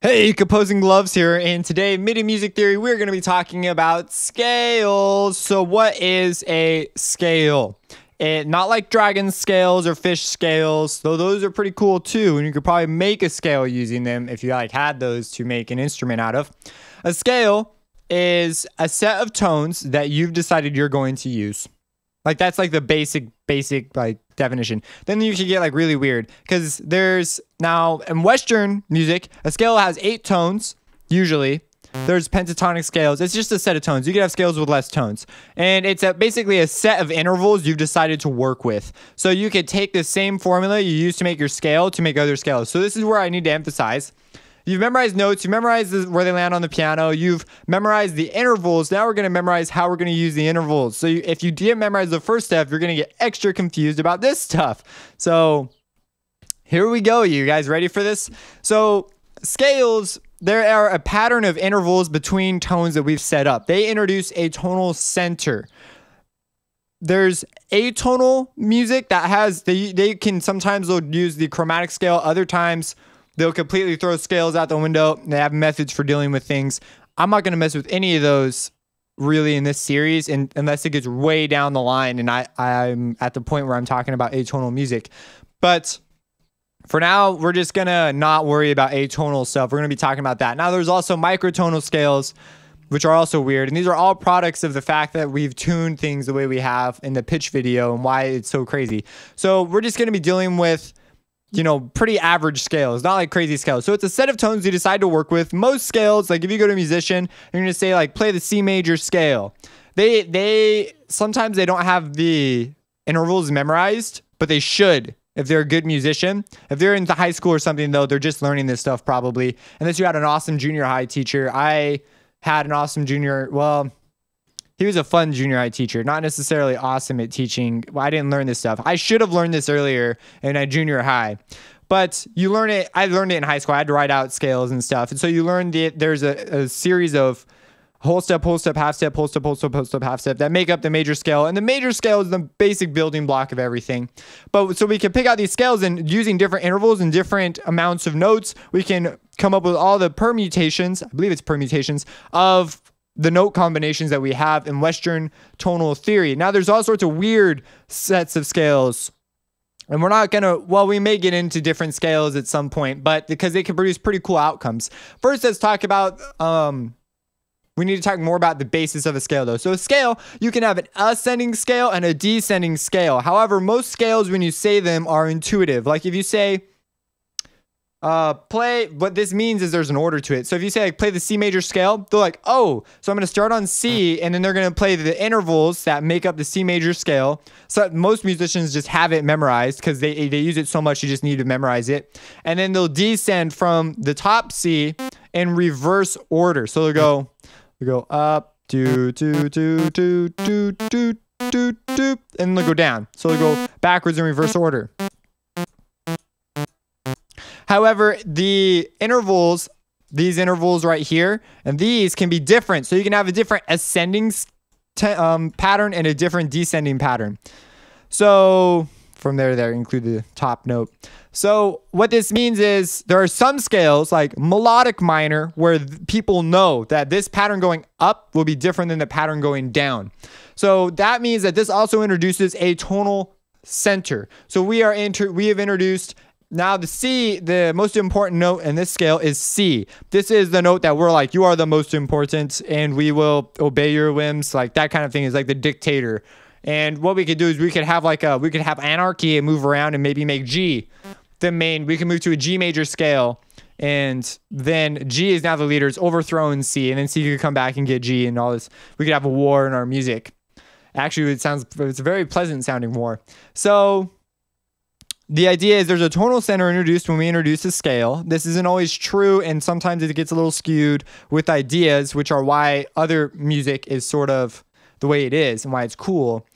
Hey, Composing Gloves here, and today, Midi Music Theory, we're going to be talking about scales. So what is a scale? Not like dragon scales or fish scales, though those are pretty cool too, and you could probably make a scale using them if you like those to make an instrument out of. A scale is a set of tones that you've decided you're going to use. Like that's like the basic like definition. Then you can get like really weird because there's now in Western music, a scale has 8 tones usually. There's pentatonic scales. It's just a set of tones. You can have scales with less tones, and it's basically a set of intervals you've decided to work with. So you could take the same formula you use to make your scale to make other scales. So this is where I need to emphasize. You've memorized notes, you memorized where they land on the piano, you've memorized the intervals. Now we're going to memorize how we're going to use the intervals. So if you didn't memorize the first step, you're going to get extra confused about this stuff. So here we go. You guys ready for this? So scales, there are a pattern of intervals between tones that we've set up. They introduce a tonal center. There's atonal music that has, they can sometimes they'll use the chromatic scale, other times they'll completely throw scales out the window. They have methods for dealing with things. I'm not going to mess with any of those really in this series unless it gets way down the line and I'm at the point where I'm talking about atonal music. But for now, we're just going to not worry about atonal stuff. We're going to be talking about that. Now, there's also microtonal scales, which are also weird. And these are all products of the fact that we've tuned things the way we have in the pitch video and why it's so crazy. So we're just going to be dealing with, you know, pretty average scales, not like crazy scales. So it's a set of tones you decide to work with. Most scales, like if you go to a musician, you're going to say like, play the C major scale. They sometimes they don't have the intervals memorized, but they should if they're a good musician. If they're into high school or something though, they're just learning this stuff probably. Unless you had an awesome junior high teacher. I had an awesome junior, well, he was a fun junior high teacher, not necessarily awesome at teaching. Well, I didn't learn this stuff. I should have learned this earlier in a junior high, but you learn it. I learned it in high school. I had to write out scales and stuff. And so you learn there's a series of whole step, half step, whole step, half step that make up the major scale. And the major scale is the basic building block of everything. But so we can pick out these scales and using different intervals and different amounts of notes, we can come up with all the permutations. I believe it's permutations of the note combinations that we have in Western tonal theory. Now, there's all sorts of weird sets of scales, and we're not gonna, well, we may get into different scales at some point, but because they can produce pretty cool outcomes. First, let's talk about, we need to talk more about the basis of a scale though. So a scale, you can have an ascending scale and a descending scale. However, most scales, when you say them, are intuitive. Like if you say, play, what this means is there's an order to it. So if you say like play the C major scale, they're like, oh, so I'm going to start on C and then they're going to play the intervals that make up the C major scale. So most musicians just have it memorized because they use it so much you just need to memorize it. And then they'll descend from the top C in reverse order. So they'll go up, do, and they'll go down. So they'll go backwards in reverse order. However, the intervals, these intervals right here, and these can be different. So you can have a different ascending pattern and a different descending pattern. So from there, include the top note. So what this means is there are some scales like melodic minor where people know that this pattern going up will be different than the pattern going down. So that means that this also introduces a tonal center. So we have introduced now the C, the most important note in this scale is C. This is the note that we're like, you are the most important and we will obey your whims. Like that kind of thing is like the dictator. And what we could do is we could have anarchy and move around and maybe make G the main. We can move to a G major scale and then G is now the leader. It's overthrown C and then C could come back and get G and all this. We could have a war in our music. Actually, it's a very pleasant sounding war. So the idea is there's a tonal center introduced when we introduce a scale. This isn't always true, and sometimes it gets a little skewed with ideas, which are why other music is sort of the way it is and why it's cool.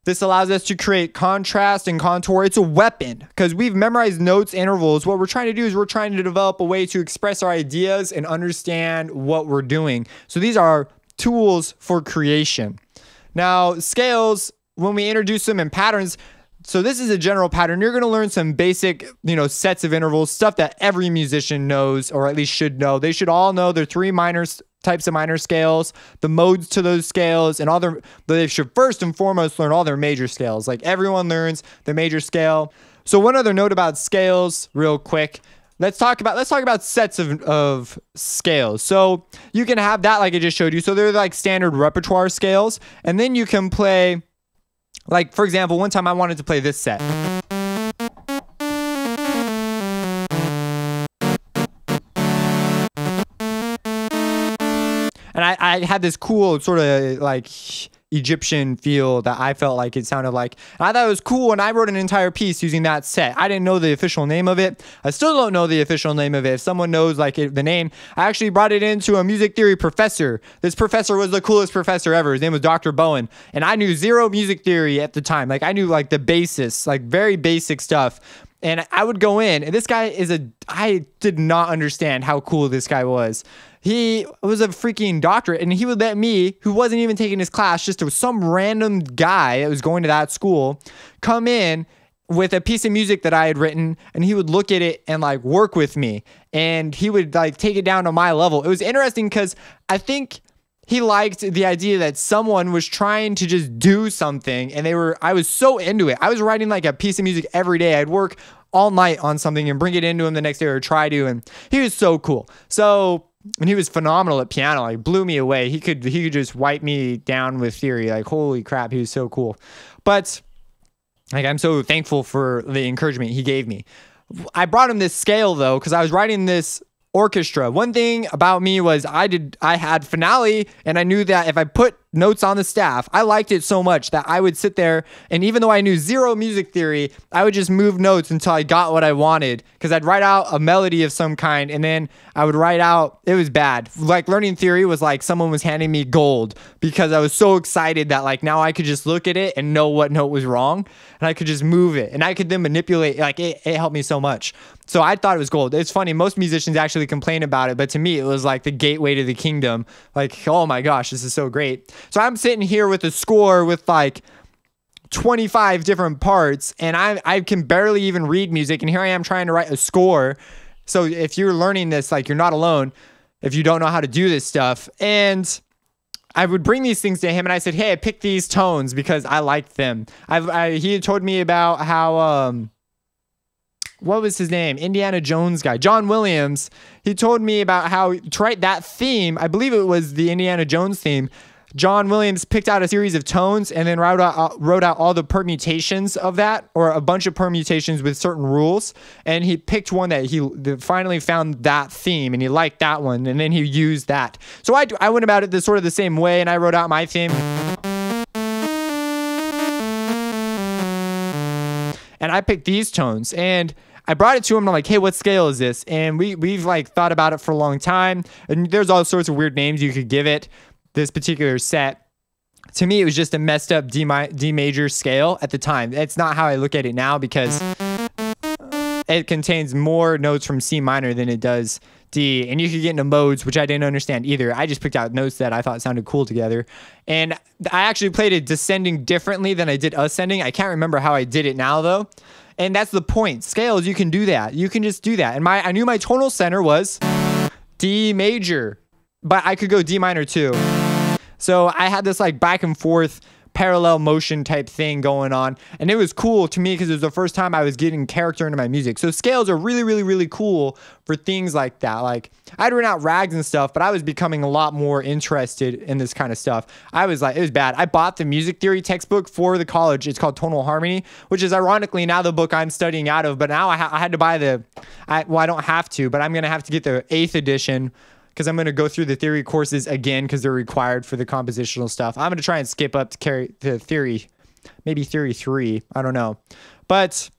This allows us to create contrast and contour. It's a weapon because we've memorized notes, intervals. What we're trying to do is we're trying to develop a way to express our ideas and understand what we're doing. So these are tools for creation. Now, scales when we introduce them in patterns, so this is a general pattern. You're going to learn some basic, sets of intervals, stuff that every musician knows, or at least should know. They should all know their three types of minor scales, the modes to those scales, and they should first and foremost learn all their major scales. Like everyone learns the major scale. So one other note about scales real quick. Let's talk about sets of scales. So you can have that like I just showed you. So they're like standard repertoire scales, and then you can play, like for example, one time I wanted to play this set. And I had this cool sort of like Egyptian feel that I felt like it sounded like. And I thought it was cool, and I wrote an entire piece using that set. I didn't know the official name of it. I still don't know the official name of it. If someone knows the name, I actually brought it into a music theory professor. This professor was the coolest professor ever. His name was Dr. Bowen, and I knew zero music theory at the time. Like I knew like the basis, like very basic stuff. And I would go in, and this guy I did not understand how cool this guy was. He was a freaking doctorate, and he would let me, who wasn't even taking his class, just some random guy that was going to that school, come in with a piece of music that I had written, and he would look at it and like work with me, and he would like take it down to my level. It was interesting because I think he liked the idea that someone was trying to just do something, and I was so into it. I was writing like a piece of music every day. I'd work all night on something and bring it into him the next day, or try to, and he was so cool. And he was phenomenal at piano, like blew me away. He could just wipe me down with theory. Like, holy crap, he was so cool. But like, I'm so thankful for the encouragement he gave me. I brought him this scale though, because I was writing this orchestra. One thing about me was I had finale, and I knew that if I put notes on the staff, I liked it so much that I would sit there, and even though I knew zero music theory, I would just move notes until I got what I wanted, because I'd write out a melody of some kind, and then I would write out, it was bad. Like learning theory was like someone was handing me gold, because I was so excited that like now I could just look at it and know what note was wrong, and I could just move it, and I could then manipulate. Like it helped me so much. So I thought it was gold. It's funny, most musicians actually complain about it, but to me it was like the gateway to the kingdom. Like, oh my gosh, this is so great. So I'm sitting here with a score with like 25 different parts, and I can barely even read music, and here I am trying to write a score. So if you're learning this, like, you're not alone if you don't know how to do this stuff. And I would bring these things to him, and I said, hey, I picked these tones because I liked them. He had told me about how what was his name? Indiana Jones guy, John Williams. He told me about how to write that theme, I believe it was the Indiana Jones theme, John Williams picked out a series of tones and then wrote out all the permutations of that, or a bunch of permutations with certain rules. And he picked one that he finally found that theme, and he liked that one, and then he used that. So I went about it sort of the same way, and I wrote out my theme. And I picked these tones, and I brought it to him, and I'm like, hey, what scale is this? And we've like thought about it for a long time, and there's all sorts of weird names you could give it. This particular set, to me, it was just a messed up D major scale at the time. It's not how I look at it now, because it contains more notes from C minor than it does D, and you could get into modes, which I didn't understand either. I just picked out notes that I thought sounded cool together, and I actually played it descending differently than I did ascending. I can't remember how I did it now though, and that's the point. Scales, you can do that. You can just do that, and I knew my tonal center was D major, but I could go D minor too. So I had this like back and forth parallel motion type thing going on, and it was cool to me because it was the first time I was getting character into my music. So scales are really, really, really cool for things like that. Like, I'd written out rags and stuff, but I was becoming a lot more interested in this kind of stuff. I was like, it was bad. I bought the music theory textbook for the college. It's called Tonal Harmony, which is ironically now the book I'm studying out of, but now I had to buy I don't have to, but I'm going to have to get the 8th edition, because I'm going to go through the theory courses again because they're required for the compositional stuff. I'm going to try and skip up to carry the theory, maybe theory 3. I don't know. But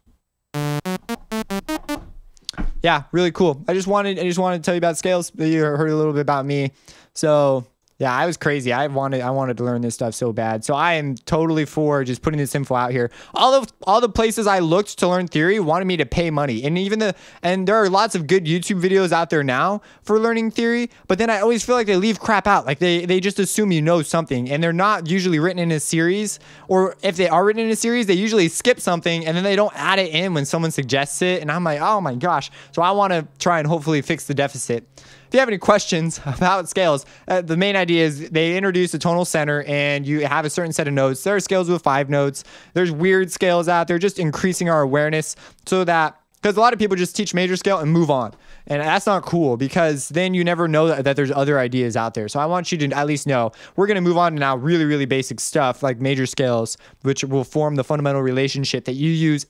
yeah, really cool. I just wanted to tell you about scales. You heard a little bit about me. So Yeah, I was crazy. I wanted to learn this stuff so bad. So I am totally for just putting this info out here. All the places I looked to learn theory wanted me to pay money. And there are lots of good YouTube videos out there now for learning theory, but then I always feel like they leave crap out. Like they just assume you know something, and they're not usually written in a series, or if they are written in a series, they usually skip something and then they don't add it in when someone suggests it, and I'm like, "Oh my gosh." So I want to try and hopefully fix the deficit. If you have any questions about scales, the main idea is they introduce a tonal center and you have a certain set of notes. There are scales with 5 notes. There's weird scales out there, just increasing our awareness so that, because a lot of people just teach major scale and move on. And that's not cool, because then you never know that there's other ideas out there. So I want you to at least know we're going to move on to now really, really basic stuff like major scales, which will form the fundamental relationship that you use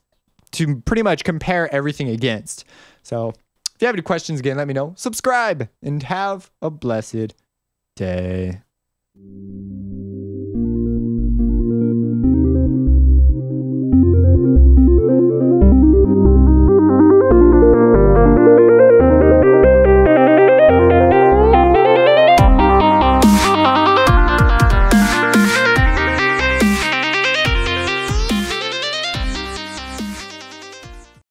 to pretty much compare everything against. So if you have any questions, again, let me know. Subscribe and have a blessed day.